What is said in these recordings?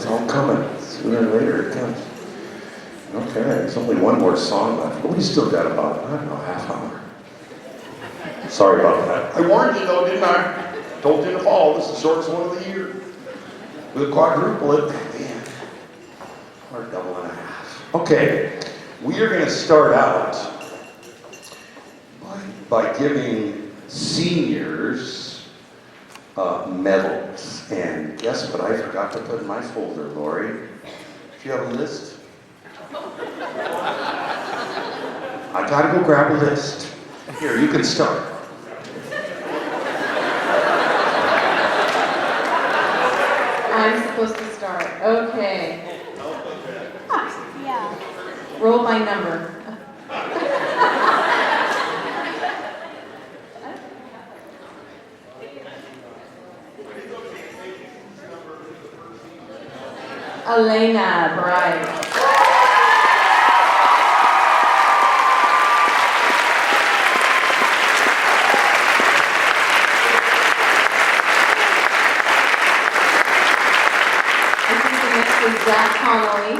It's all coming. Sooner or later it comes. Okay, there's only one more song left, but we still got about, I don't know, half hour. Sorry about that. I warned you though, didn't I? Told you in the fall, this is the shortest one of the year. We'll quadruple it at the end. Or double and a half. Okay, we are going to start out by giving seniors medals. And guess what I forgot to put in my folder, Lori? Do you have a list? I gotta go grab a list. Here, you can start. I'm supposed to start. Okay. Yeah. Roll by number. Elena Bride. Zach Connolly.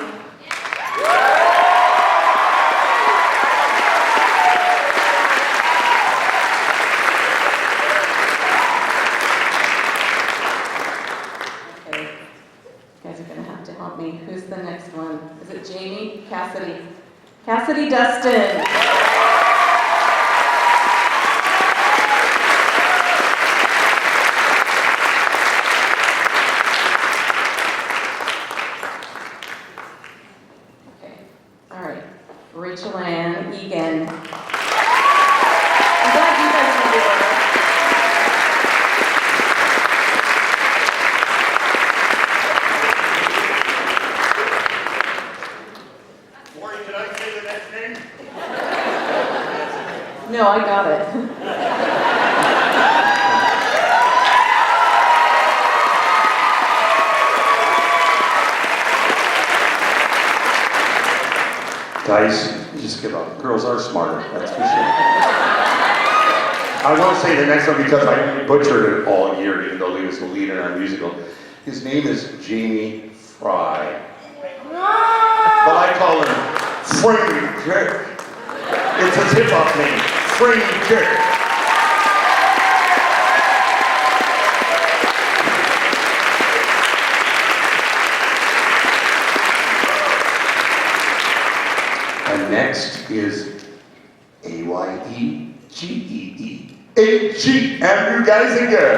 Okay, you guys are gonna have to help me. Who's the next one? Is it Jamie? Cassidy? Cassidy Dustin. Rachel Ann Egan. I'm glad you guys know the order. Lori, can I say the next name? No, I got it. Guys, just give up. Girls are smarter, that's for sure. I want to say the next one because I butchered it all year, even though he was the lead in our musical. His name is Jamie Fry. But I call him Free Jerk. It's his hip-hop name, Free Jerk. And next is A-Y-E-G-E-E. A-G, Andrew Geisinger.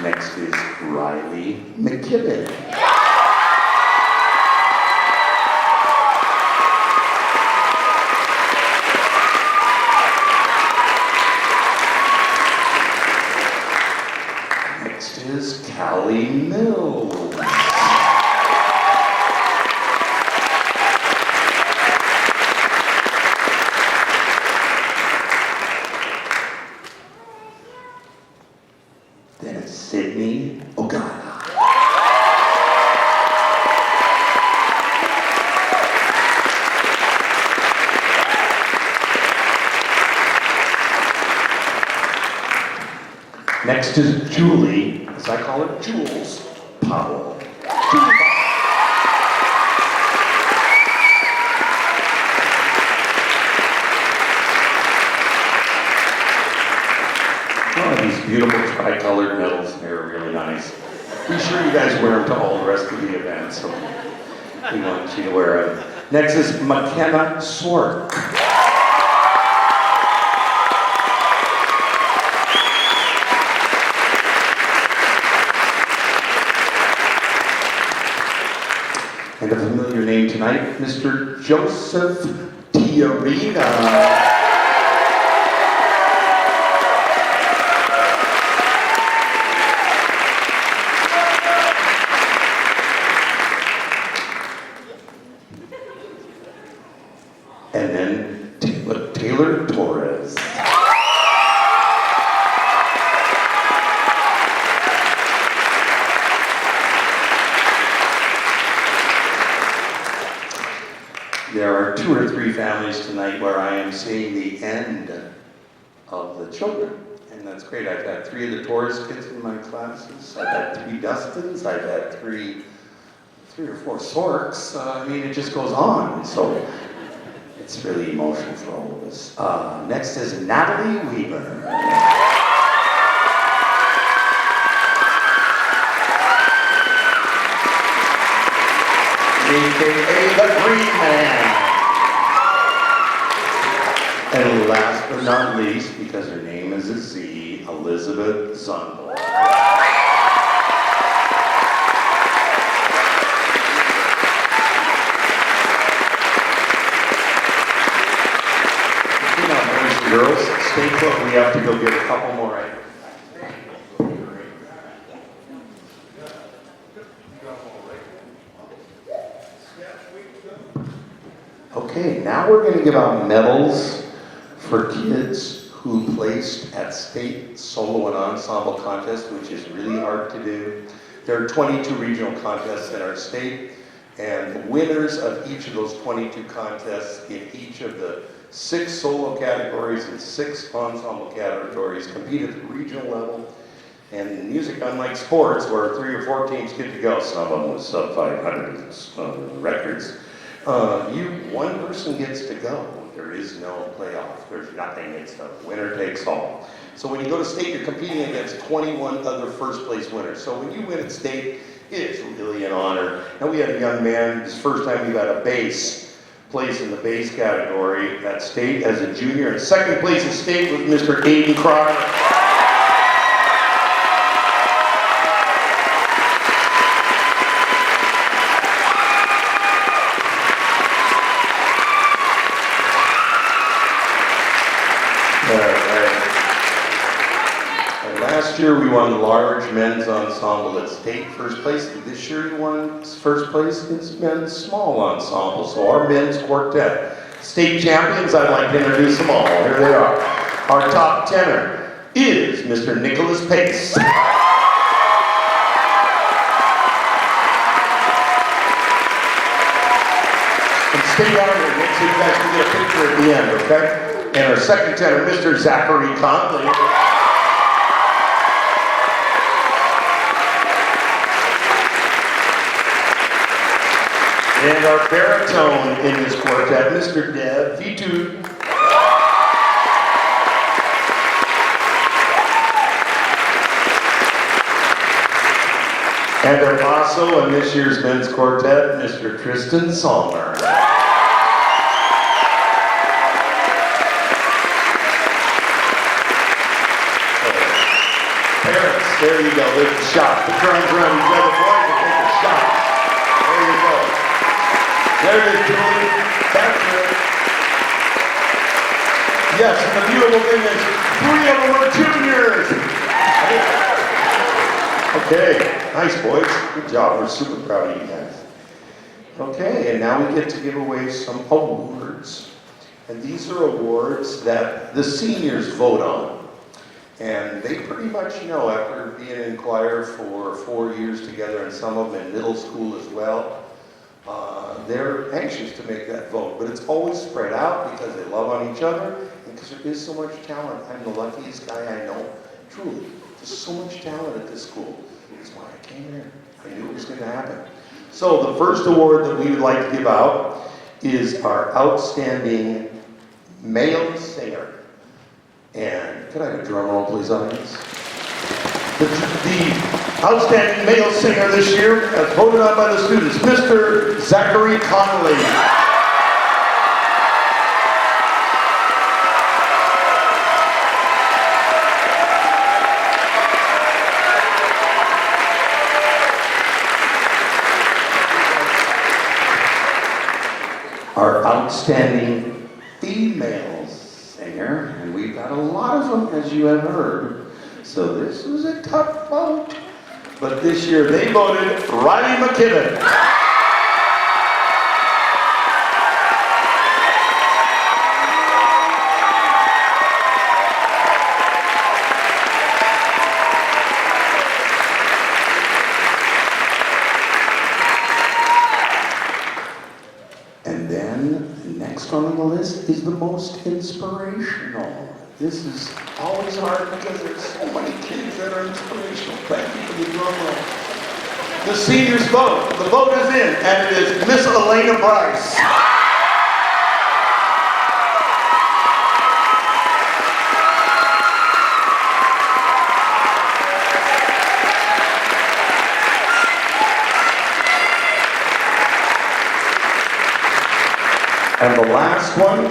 Next is Riley McKibben. Next is Callie Mills. Then it's Sydney Ogana. Next is Julie, as I call it, Jules Powell. Julie Powell. Oh, these beautiful tri-colored medals, they're really nice. Be sure you guys wear them to all the rest of the events, so we want you to wear them. Next is McKenna Swark. And a familiar name tonight, Mr. Joseph Tiarina. And then Taylor Torres. There are 2 or 3 families place tonight where I am seeing the end of the children. And that's great. I've had 3 of the Taurus kids in my classes. I've had 3 Dustins. I've had 3 or 4 Sorks. I mean, it just goes on. So it's really emotional for all of us. Next is Natalie Weaver. AKA the Green Man. And last but not least, because her name is a Z, Elizabeth Zundel. Boys and girls, stay put. We have to go get a couple more items. Okay, now we're going to give out medals for kids who placed at state solo and ensemble contests, which is really hard to do. There are 22 regional contests in our state, and the winners of each of those 22 contests in each of the 6 solo categories and 6 ensemble categories compete at the regional level. And in music, unlike sports, where 3 or 4 teams get to go, some of them with sub 500 records, one person gets to go. There is no playoff. There's nothing. It's a winner takes all. So when you go to state, you're competing against 21 other first place winners. So when you win at state, it's really an honor. And we had a young man, his first time he got a bass, place in the bass category at state as a junior. And second place at state was Mr. Aiden Cryer. Last year we won large men's ensemble at state first place. This year we won first place in men's small ensemble. So our men's quartet, state champions, I'd like to introduce them all. Here they are. Our top tenor is Mr. Nicholas Pace. And stay down here so you guys can get a picture at the end, okay? And our second tenor, Mr. Zachary Conley. And our baritone in this quartet, Mr. Dev Vitu. And our basso in this year's men's quartet, Mr. Tristan Salmer. Parents, there you go, there's the shot. The drums around each other, boys, and take a shot. There you go. There it is, Julie. That's it. Yes, and the beautiful thing is, 3 of them are juniors. Okay, nice boys. Good job. We're super proud of you guys. Okay, and now we get to give away some awards. And these are awards that the seniors vote on. And they pretty much know, after being in choir for 4 years together, and some of them in middle school as well, they're anxious to make that vote. But it's always spread out because they love on each other and because there is so much talent. I'm the luckiest guy I know. Truly, there's so much talent at this school. That's why I came here. I knew it was going to happen. So the first award that we would like to give out is our outstanding male singer. And could I have a drum roll, please, audience? The outstanding male singer this year, as voted on by the students, Mr. Zachary Connolly. Our outstanding female singer, and we've got a lot of them, as you have heard. So this was a tough vote. But this year they voted Riley McKibben. And then next on the list is the most inspirational. This is always hard because there's so many kids that are inspirational. Thank you for the drum roll. The seniors vote. The vote is in, and it is Miss Elena Bryce. And the last one,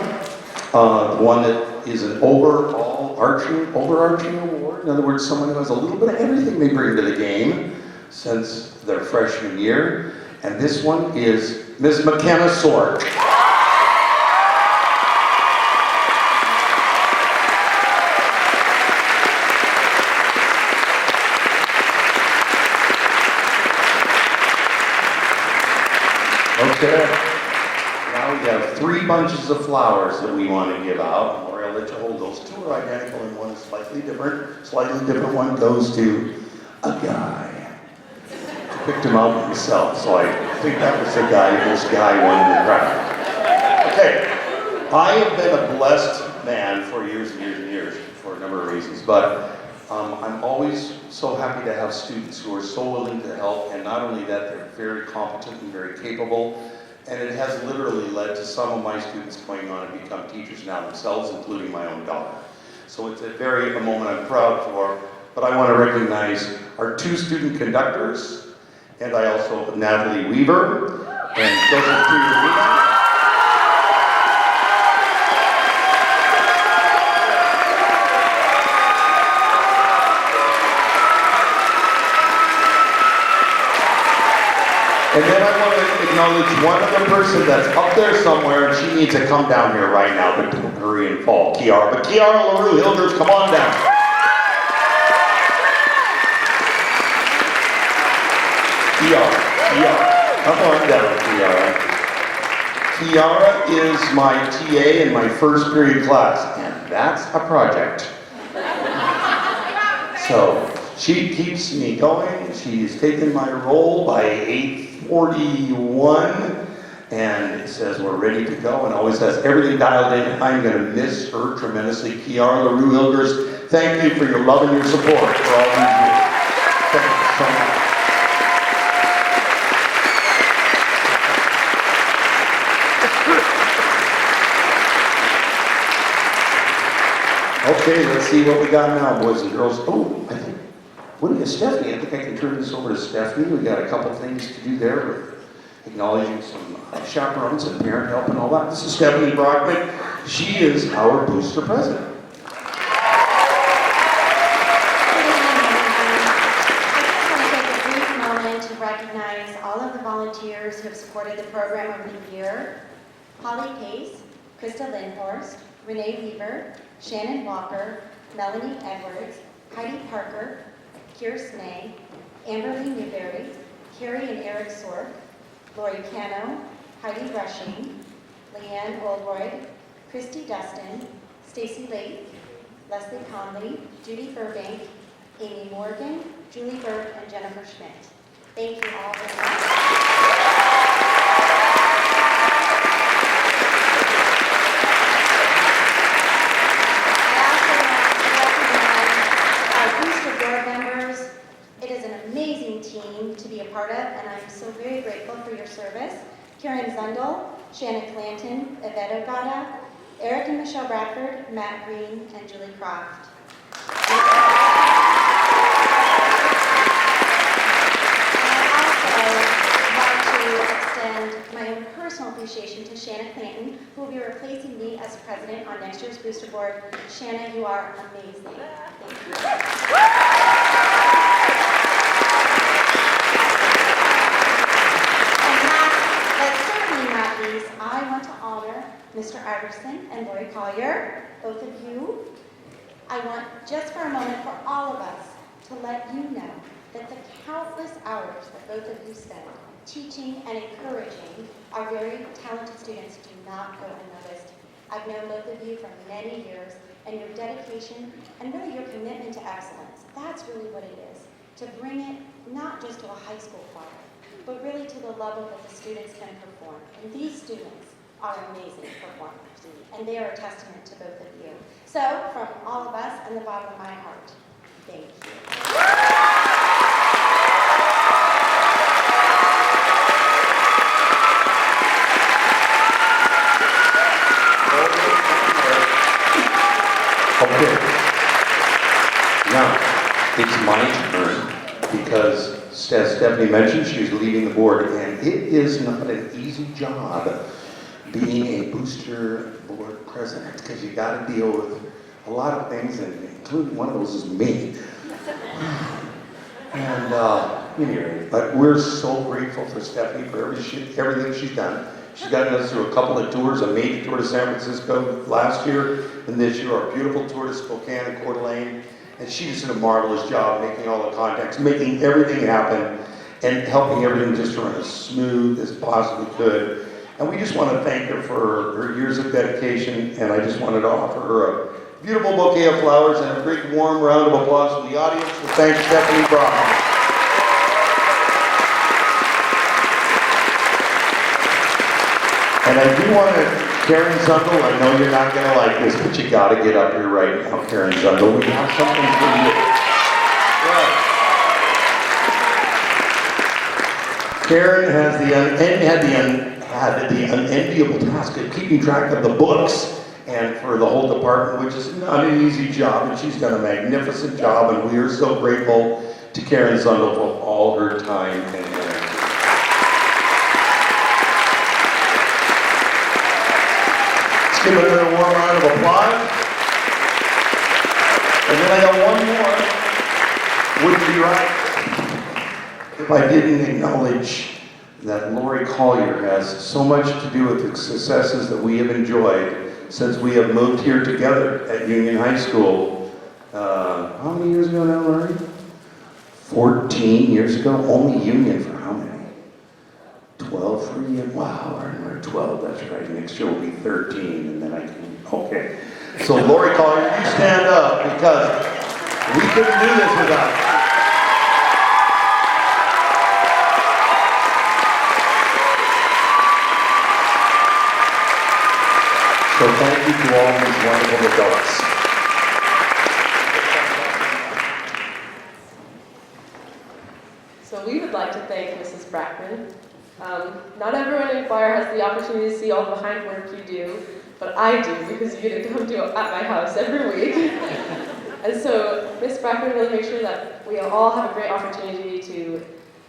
the one that is an overarching award. In other words, someone who has a little bit of everything they bring to the game since their freshman year. And this one is Miss McKenna Sork. Okay. Now we have 3 bunches of flowers that we want to give out. Lori, I'll let you hold those. 2 are identical and one is slightly different. Slightly different one goes to a guy. Picked him out himself, so I think that was the guy, this guy won in the crowd. Okay, I have been a blessed man for years and years and years for a number of reasons, but I'm always so happy to have students who are so willing to help, and not only that, they're very competent and very capable, and it has literally led to some of my students going on and become teachers now themselves, including my own daughter. So it's a moment I'm proud for, but I want to recognize our 2 student conductors, and I also, Natalie Weaver and Joseph Triarina. And then I want to acknowledge one other person that's up there somewhere, and she needs to come down here right now, but don't hurry and fall, Kiara. But Kiara LaRue Hilders, come on down. Kiara, come on down, Kiara. Kiara is my TA in my first period class, and that's a project. So she keeps me going. She's taken my role by 8:41, and it says we're ready to go, and always has everything dialed in. I'm going to miss her tremendously. Kiara LaRue Hilders, thank you for your love and your support for all these years. Thank you so much. Okay, let's see what we got now, boys and girls. Oh, I think, what do you, Stephanie? I think I can turn this over to Stephanie. We got a couple things to do there with acknowledging some chaperones and parent help and all that. This is Stephanie Brockman. She is our booster president. To recognize all of the volunteers who have supported the program over the year: Holly Pace, Krista Lindhorst, Renee Weaver, Shannon Walker, Melanie Edwards, Heidi Parker, Keir Snay, Amberly Newberry, Carrie and Eric Sork, Lori Cano, Heidi Rushing, Leanne Oldroyd, Christy Dustin, Stacy Lake, Leslie Conley, Judy Burbank, Amy Morgan, Julie Burke, and Jennifer Schmidt. Thank you all very much. To be a part of, and I'm so very grateful for your service. Karen Zundel, Shannon Clanton, Yvette Ogata, Eric and Michelle Bradford, Matt Green, and Julie Croft. I also want to extend my own personal appreciation to Shannon Clanton, who will be replacing me as president on next year's Booster Board. Shannon, you are amazing. Thank you. I want to honor Mr. Iverson and Lori Collier, both of you. I want just for a moment for all of us to let you know that the countless hours that both of you spend teaching and encouraging our very talented students do not go unnoticed. I've known both of you for many years, and your dedication and really your commitment to excellence, that's really what it is. To bring it not just to a high school choir, but really to the level that the students can perform. And these students are amazing performers, and they are a testament to both of you. So, from all of us and the bottom of my heart, thank you. Okay. Now, it's my turn because, as Stephanie mentioned, she's leading the board, and it is not an easy job being a booster board president because you got to deal with a lot of things, and including one of those is me. And anyway, but we're so grateful for Stephanie for everything she's done. She's gotten us through a couple of tours, a major tour to San Francisco last year, and this year our beautiful tour to Spokane and Coeur d'Alene. And she just did a marvelous job making all the contacts, making everything happen, and helping everything just run as smooth as possibly could. And we just want to thank her for her years of dedication, and I just wanted to offer her a beautiful bouquet of flowers and a big warm round of applause from the audience to thank Stephanie Brown. And I do want to, Karen Zundel, I know you're not going to like this, but you got to get up here right now, Karen Zundel. We have something for you. Karen had the unenviable task of keeping track of the books and for the whole department, which is not an easy job, and she's done a magnificent job, and we are so grateful to Karen Zundel for all her time and energy. Let's give her another warm round of applause. And then I got one more. Wouldn't be right if I didn't acknowledge that Lori Collier has so much to do with the successes that we have enjoyed since we have moved here together at Union High School. How many years ago now, Lori? 14 years ago. Only Union for how many? 12 for you? Wow, we're 12, that's right. Next year will be 13, and then I can, okay. So Lori Collier, you stand up because we couldn't do this without you. So thank you to all these wonderful adults. So we would like to thank Mrs. Brackman. Not everyone in choir has the opportunity to see all the behind work you do, but I do because you get to come to at my house every week. And so Ms. Brackman really makes sure that we all have a great opportunity to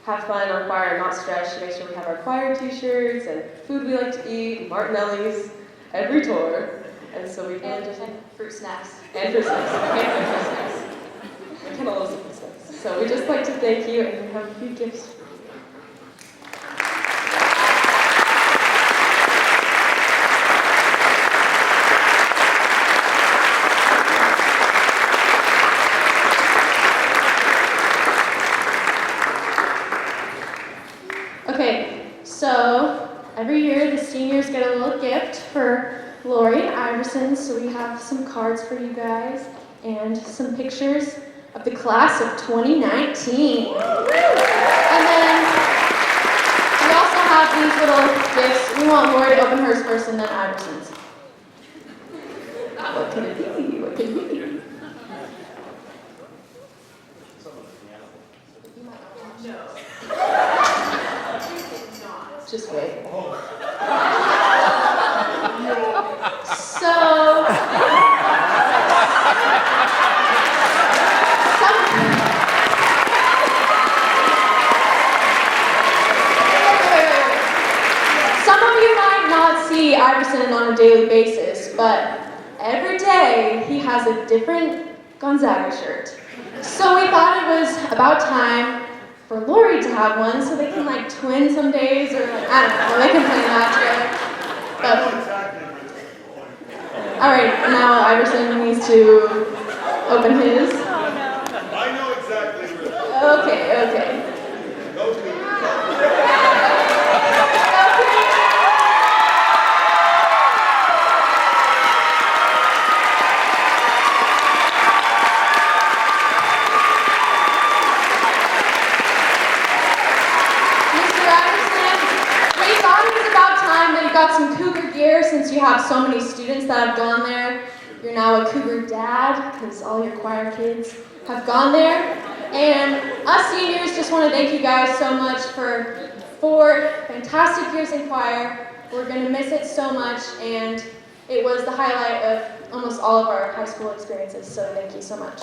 have fun on choir and not stress. She makes sure we have our choir t-shirts and food we like to eat, Martinelli's, every tour. And so we really just... And fruit snacks. And fruit snacks. And fruit snacks. We can all listen to snacks. So we just like to thank you, and we have a few gifts. Okay, so every year the seniors get a little gift for Lori and Iverson, so we have some cards for you guys and some pictures of the class of 2019. And then we also have these little gifts. We want Lori to open hers first and then Iverson's. What could it be? What could it be? Just wait. So, some of you might not see Iverson on a daily basis, but every day he has a different Gonzaga shirt. So we thought it was about time for Lori to have one, so they can like twin some days, or like, I don't know, they can play that together. But, all right, now Iverson needs to open his. I know exactly where it Okay. goes. To Mr. Iverson, we thought it was about time that you got some Cougar gear since you have so many students that have gone there. You're now a Cougar dad, because all your choir kids have gone there. And us seniors just want to thank you guys so much for 4 fantastic years in choir. We're going to miss it so much, and it was the highlight of almost all of our high school experiences, so thank you so much.